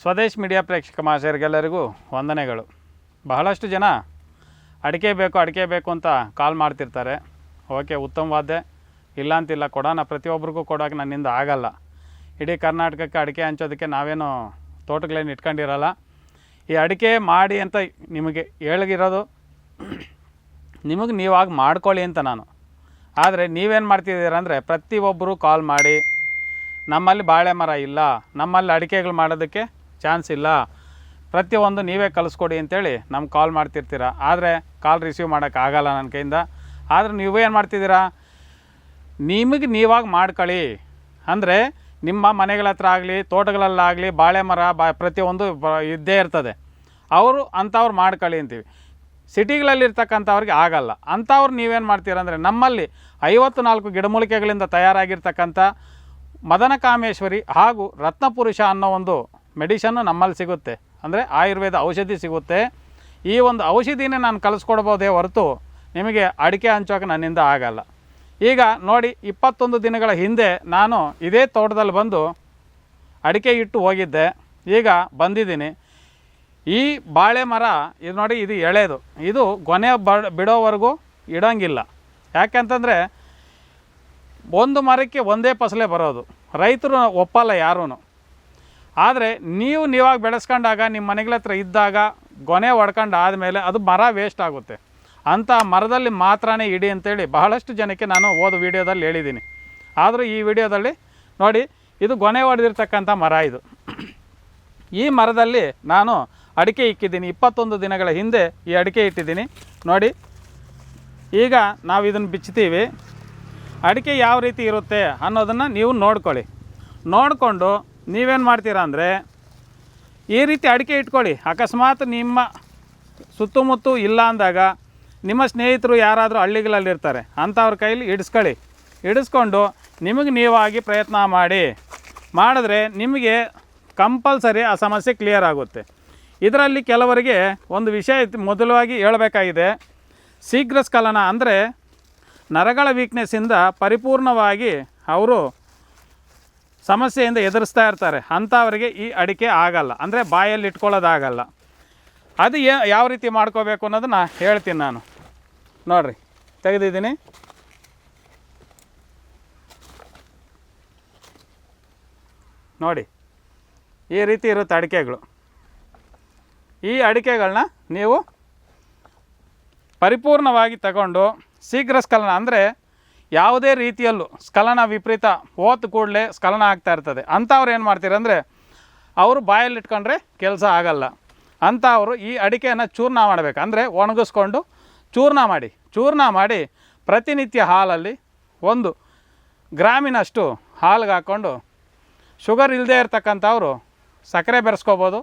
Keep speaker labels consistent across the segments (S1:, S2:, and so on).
S1: Swadesh media ಪ್ರೇಕ್ಷಕ ಮಹಾಶಯರಿಗೆಲ್ಲರಿಗೂ ವಂದನೆಗಳು. ಬಹಳಷ್ಟು ಜನ ಅಡಿಕೆ ಬೇಕು ಅಂತ ಕಾಲ್ ಮಾಡ್ತಿರ್ತಾರೆ. ಓಕೆ, ಉತ್ತಮವಾದ್ದೇ, ಇಲ್ಲ ಅಂತಿಲ್ಲ, ಕೊಡೋಣ, ಪ್ರತಿಯೊಬ್ಬರಿಗೂ ಕೊಡೋಕೆ ನನ್ನಿಂದ ಆಗಲ್ಲ. ಇಡೀ ಕರ್ನಾಟಕಕ್ಕೆ ಅಡಿಕೆ ಹಂಚೋದಕ್ಕೆ ನಾವೇನು ತೋಟಗಳೇನು ಇಟ್ಕೊಂಡಿರಲ್ಲ. ಈ ಅಡಿಕೆ ಮಾಡಿ ಅಂತ ನಿಮಗೆ ಹೇಳಿರೋದು ನಿಮಗೆ ನೀವಾಗಿ ಮಾಡ್ಕೊಳ್ಳಿ ಅಂತ ನಾನು. ಆದರೆ ನೀವೇನು ಮಾಡ್ತಿದ್ದೀರ ಅಂದರೆ ಪ್ರತಿಯೊಬ್ಬರು ಕಾಲ್ ಮಾಡಿ ನಮ್ಮಲ್ಲಿ ಬಾಳೆ ಮರ ಇಲ್ಲ, ನಮ್ಮಲ್ಲಿ ಅಡಿಕೆಗಳು ಮಾಡೋದಕ್ಕೆ ಚಾನ್ಸ್ ಇಲ್ಲ, ಪ್ರತಿಯೊಂದು ನೀವೇ ಕಲಿಸ್ಕೊಡಿ ಅಂತೇಳಿ ನಮ್ಗೆ ಕಾಲ್ ಮಾಡ್ತಿರ್ತೀರ. ಆದರೆ ಕಾಲ್ ರಿಸೀವ್ ಮಾಡೋಕ್ಕಾಗಲ್ಲ ನನ್ನ ಕೈಯಿಂದ. ಆದರೆ ನೀವೇನು ಮಾಡ್ತಿದ್ದೀರಾ, ನಿಮಗೆ ನೀವಾಗಿ ಮಾಡ್ಕೊಳ್ಳಿ ಅಂದರೆ ನಿಮ್ಮ ಮನೆಗಳ ಹತ್ರ ಆಗಲಿ ತೋಟಗಳಲ್ಲಾಗಲಿ ಬಾಳೆ ಮರ ಪ್ರತಿಯೊಂದು ಇದ್ದೇ ಇರ್ತದೆ. ಅವರು ಅಂಥವ್ರು ಮಾಡ್ಕೊಳ್ಳಿ ಅಂತೀವಿ. ಸಿಟಿಗಳಲ್ಲಿರ್ತಕ್ಕಂಥವ್ರಿಗೆ ಆಗಲ್ಲ. ಅಂಥವ್ರು ನೀವೇನು ಮಾಡ್ತೀರ ಅಂದರೆ ನಮ್ಮಲ್ಲಿ 54 ಗಿಡಮೂಲಿಕೆಗಳಿಂದ ತಯಾರಾಗಿರ್ತಕ್ಕಂಥ ಮದನಕಾಮೇಶ್ವರಿ ಹಾಗೂ ರತ್ನಪುರುಷ ಅನ್ನೋ ಒಂದು ಮೆಡಿಷನ್ನು ನಮ್ಮಲ್ಲಿ ಸಿಗುತ್ತೆ. ಅಂದರೆ ಆಯುರ್ವೇದ ಔಷಧಿ ಸಿಗುತ್ತೆ. ಈ ಒಂದು ಔಷಧಿನೇ ನಾನು ಕಲಿಸ್ಕೊಡ್ಬೋದೇ ಹೊರತು ನಿಮಗೆ ಅಡಿಕೆ ಹಂಚೋಕೆ ನನ್ನಿಂದ ಆಗಲ್ಲ. ಈಗ ನೋಡಿ, 21 ದಿನಗಳ ಹಿಂದೆ ನಾನು ಇದೇ ತೋಟದಲ್ಲಿ ಬಂದು ಅಡಿಕೆ ಇಟ್ಟು ಹೋಗಿದ್ದೆ. ಈಗ ಬಂದಿದ್ದೀನಿ. ಈ ಬಾಳೆ ಮರ ಇದು ನೋಡಿ, ಇದು ಎಳೆದು, ಇದು ಗೊನೆ ಬಿಡೋವರೆಗೂ ಇಡೋಂಗಿಲ್ಲ. ಯಾಕೆಂತಂದರೆ ಒಂದು ಮರಕ್ಕೆ ಒಂದೇ ಫಸಲೇ ಬರೋದು. ರೈತರು ಒಪ್ಪಲ್ಲ ಯಾರೂ. ಆದರೆ ನೀವಾಗಿ ಬೆಳೆಸ್ಕೊಂಡಾಗ ನಿಮ್ಮ ಮನೆಗಳ ಹತ್ರ ಇದ್ದಾಗ ಗೊನೆ ಹೊಡ್ಕೊಂಡು ಆದಮೇಲೆ ಅದು ಮರ ವೇಸ್ಟ್ ಆಗುತ್ತೆ. ಅಂಥ ಮರದಲ್ಲಿ ಮಾತ್ರನೇ ಇಡಿ ಅಂತೇಳಿ ಬಹಳಷ್ಟು ಜನಕ್ಕೆ ನಾನು ಓದು ವಿಡಿಯೋದಲ್ಲಿ ಹೇಳಿದ್ದೀನಿ. ಆದರೂ ಈ ವಿಡಿಯೋದಲ್ಲಿ ನೋಡಿ, ಇದು ಗೊನೆ ಹೊಡೆದಿರ್ತಕ್ಕಂಥ ಮರ. ಇದು ಈ ಮರದಲ್ಲಿ ನಾನು ಅಡಿಕೆ ಇಕ್ಕಿದ್ದೀನಿ. 21 ದಿನಗಳ ಹಿಂದೆ ಈ ಅಡಿಕೆ ಇಟ್ಟಿದ್ದೀನಿ ನೋಡಿ. ಈಗ ನಾವು ಇದನ್ನು ಬಿಚ್ತೀವಿ. ಅಡಿಕೆ ಯಾವ ರೀತಿ ಇರುತ್ತೆ ಅನ್ನೋದನ್ನು ನೀವು ನೋಡ್ಕೊಳ್ಳಿ. ನೋಡಿಕೊಂಡು ನೀವೇನು ಮಾಡ್ತೀರಾ ಅಂದರೆ ಈ ರೀತಿ ಅಡಿಕೆ ಇಟ್ಕೊಳ್ಳಿ. ಅಕಸ್ಮಾತ್ ನಿಮ್ಮ ಸುತ್ತಮುತ್ತ ಇಲ್ಲ ಅಂದಾಗ ನಿಮ್ಮ ಸ್ನೇಹಿತರು ಯಾರಾದರೂ ಹಳ್ಳಿಗಳಲ್ಲಿರ್ತಾರೆ, ಅಂಥವ್ರ ಕೈಲಿ ಹಿಡಿಸ್ಕೊಂಡು ನಿಮಗೆ ನೀವಾಗಿ ಪ್ರಯತ್ನ ಮಾಡಿದ್ರೆ ನಿಮಗೆ ಕಂಪಲ್ಸರಿ ಆ ಸಮಸ್ಯೆ ಕ್ಲಿಯರ್ ಆಗುತ್ತೆ. ಇದರಲ್ಲಿ ಕೆಲವರಿಗೆ ಒಂದು ವಿಷಯ ಮೊದಲವಾಗಿ ಹೇಳಬೇಕಾಗಿದೆ. ಶೀಘ್ರ ಸ್ಖಲನ ಅಂದರೆ ನರಗಳ ವೀಕ್ನೆಸ್ಸಿಂದ ಪರಿಪೂರ್ಣವಾಗಿ ಅವರು ಸಮಸ್ಯೆಯಿಂದ ಎದುರಿಸ್ತಾ ಇರ್ತಾರೆ. ಅಂಥವರಿಗೆ ಈ ಅಡಿಕೆ ಆಗಲ್ಲ, ಅಂದರೆ ಬಾಯಲ್ಲಿ ಇಟ್ಕೊಳ್ಳೋದಾಗಲ್ಲ. ಅದು ಯಾವ ರೀತಿ ಮಾಡ್ಕೋಬೇಕು ಅನ್ನೋದನ್ನು ಹೇಳ್ತೀನಿ ನಾನು. ನೋಡಿರಿ, ತೆಗೆದಿದ್ದೀನಿ. ನೋಡಿ, ಈ ರೀತಿ ಇರುತ್ತೆ ಅಡಿಕೆಗಳು. ಈ ಅಡಿಕೆಗಳನ್ನ ನೀವು ಪರಿಪೂರ್ಣವಾಗಿ ತಗೊಂಡು ಶೀಘ್ರ ಸ್ಖಲನ ಅಂದರೆ ಯಾವುದೇ ರೀತಿಯಲ್ಲೂ ಸ್ಖಲನ ವಿಪರೀತ ಹೋದ ಕೂಡಲೇ ಸ್ಖಲನ ಆಗ್ತಾ ಇರ್ತದೆ. ಅಂಥವ್ರು ಏನು ಮಾಡ್ತೀರ ಅಂದರೆ ಅವರು ಬಾಯಲ್ಲಿ ಇಟ್ಕೊಂಡ್ರೆ ಕೆಲಸ ಆಗಲ್ಲ. ಅಂಥವರು ಈ ಅಡಿಕೆಯನ್ನು ಚೂರ್ಣ ಮಾಡಬೇಕು. ಅಂದರೆ ಒಣಗಿಸ್ಕೊಂಡು ಚೂರ್ಣ ಮಾಡಿ ಪ್ರತಿನಿತ್ಯ ಹಾಲಲ್ಲಿ 1 ಗ್ರಾಮಿನಷ್ಟು ಹಾಲಿಗೆ ಹಾಕ್ಕೊಂಡು, ಶುಗರ್ ಇಲ್ಲದೇ ಇರ್ತಕ್ಕಂಥವ್ರು ಸಕ್ಕರೆ ಬೆರೆಸ್ಕೋಬೋದು.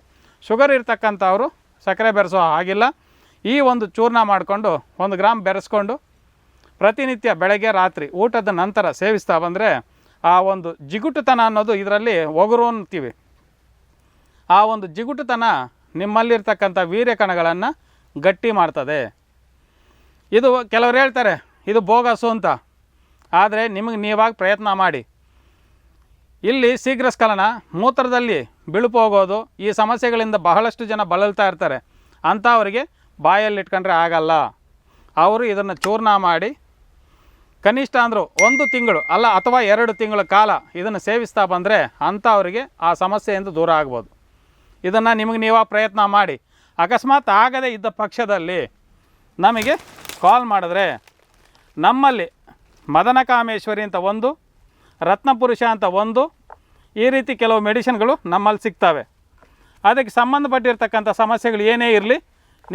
S1: ಶುಗರ್ ಇರ್ತಕ್ಕಂಥವ್ರು ಸಕ್ಕರೆ ಬೆರೆಸೋ ಹಾಗಿಲ್ಲ. ಈ ಒಂದು ಚೂರ್ಣ ಮಾಡಿಕೊಂಡು 1 ಗ್ರಾಮ್ ಬೆರೆಸ್ಕೊಂಡು ಪ್ರತಿನಿತ್ಯ ಬೆಳಗ್ಗೆ ರಾತ್ರಿ ಊಟದ ನಂತರ ಸೇವಿಸ್ತಾ ಬಂದರೆ ಆ ಒಂದು ಜಿಗುಟುತನ ಅನ್ನೋದು ಇದರಲ್ಲಿ ಒಗರು ಅಂತೀವಿ. ಆ ಒಂದು ಜಿಗುಟುತನ ನಿಮ್ಮಲ್ಲಿರ್ತಕ್ಕಂಥ ವೀರ್ಯ ಕಣಗಳನ್ನು ಗಟ್ಟಿ ಮಾಡ್ತದೆ. ಇದು ಕೆಲವರು ಹೇಳ್ತಾರೆ ಇದು ಬೋಗಸು ಅಂತ. ಆದರೆ ನಿಮಗೆ ನೀವಾಗಿ ಪ್ರಯತ್ನ ಮಾಡಿ. ಇಲ್ಲಿ ಶೀಘ್ರ ಸ್ಖಲನ, ಮೂತ್ರದಲ್ಲಿ ಬಿಳುಪು ಹೋಗೋದು, ಈ ಸಮಸ್ಯೆಗಳಿಂದ ಬಹಳಷ್ಟು ಜನ ಬಳಲ್ತಾ ಇರ್ತಾರೆ. ಅಂಥವರಿಗೆ ಬಾಯಲ್ಲಿ ಇಟ್ಕೊಂಡ್ರೆ ಆಗಲ್ಲ. ಅವರು ಇದನ್ನು ಚೂರ್ಣ ಮಾಡಿ ಕನಿಷ್ಠ ಅಂದರೂ 1 ತಿಂಗಳು ಅಲ್ಲ ಅಥವಾ 2 ತಿಂಗಳ ಕಾಲ ಇದನ್ನು ಸೇವಿಸ್ತಾ ಬಂದರೆ ಅಂಥವರಿಗೆ ಆ ಸಮಸ್ಯೆಯಿಂದ ದೂರ ಆಗ್ಬೋದು. ಇದನ್ನು ನಿಮಗೆ ನೀವಾ ಪ್ರಯತ್ನ ಮಾಡಿ. ಅಕಸ್ಮಾತ್ ಆಗದೇ ಇದ್ದ ಪಕ್ಷದಲ್ಲಿ ನಮಗೆ ಕಾಲ್ ಮಾಡಿದ್ರೆ ನಮ್ಮಲ್ಲಿ ಮದನಕಾಮೇಶ್ವರಿ ಅಂತ 1, ರತ್ನಪುರುಷ ಅಂತ 1, ಈ ರೀತಿ ಕೆಲವು ಮೆಡಿಸಿನ್ಗಳು ನಮ್ಮಲ್ಲಿ ಸಿಗ್ತವೆ. ಅದಕ್ಕೆ ಸಂಬಂಧಪಟ್ಟಿರ್ತಕ್ಕಂಥ ಸಮಸ್ಯೆಗಳು ಏನೇ ಇರಲಿ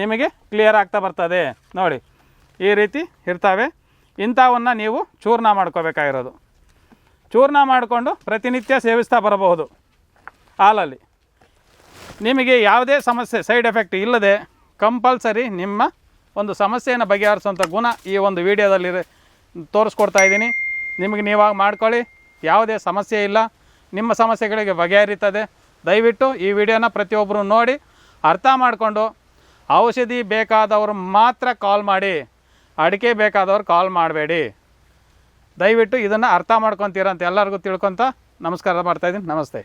S1: ನಿಮಗೆ ಕ್ಲಿಯರ್ ಆಗ್ತಾ ಬರ್ತದೆ. ನೋಡಿ, ಈ ರೀತಿ ಇರ್ತವೆ. ಇಂಥವನ್ನು ನೀವು ಚೂರ್ಣ ಮಾಡ್ಕೋಬೇಕಾಗಿರೋದು. ಚೂರ್ಣ ಮಾಡಿಕೊಂಡು ಪ್ರತಿನಿತ್ಯ ಸೇವಿಸ್ತಾ ಬರಬಹುದು ಹಾಲಲ್ಲಿ. ನಿಮಗೆ ಯಾವುದೇ ಸಮಸ್ಯೆ ಸೈಡ್ ಎಫೆಕ್ಟ್ ಇಲ್ಲದೆ ಕಂಪಲ್ಸರಿ ನಿಮ್ಮ ಒಂದು ಸಮಸ್ಯೆಯನ್ನು ಬಗೆಹರಿಸುವಂಥ ಗುಣ ಈ ಒಂದು ವಿಡಿಯೋದಲ್ಲಿ ತೋರಿಸ್ಕೊಡ್ತಾ ಇದ್ದೀನಿ. ನಿಮಗೆ ನೀವಾಗಿ ಮಾಡ್ಕೊಳ್ಳಿ, ಯಾವುದೇ ಸಮಸ್ಯೆ ಇಲ್ಲ, ನಿಮ್ಮ ಸಮಸ್ಯೆಗಳಿಗೆ ಬಗೆಹರಿತದೆ. ದಯವಿಟ್ಟು ಈ ವಿಡಿಯೋನ ಪ್ರತಿಯೊಬ್ಬರು ನೋಡಿ ಅರ್ಥ ಮಾಡಿಕೊಂಡು ಔಷಧಿ ಬೇಕಾದವರು ಮಾತ್ರ ಕಾಲ್ ಮಾಡಿ, ಅಡಿಕೆ ಬೇಕಾದವ್ರು ಕಾಲ್ ಮಾಡಬೇಡಿ. ದಯವಿಟ್ಟು ಇದನ್ನು ಅರ್ಥ ಮಾಡ್ಕೊತೀರ ಅಂತ ಎಲ್ಲರಿಗೂ ತಿಳ್ಕೊತ ನಮಸ್ಕಾರ ಮಾಡ್ತಾಯಿದ್ದೀನಿ. ನಮಸ್ತೆ.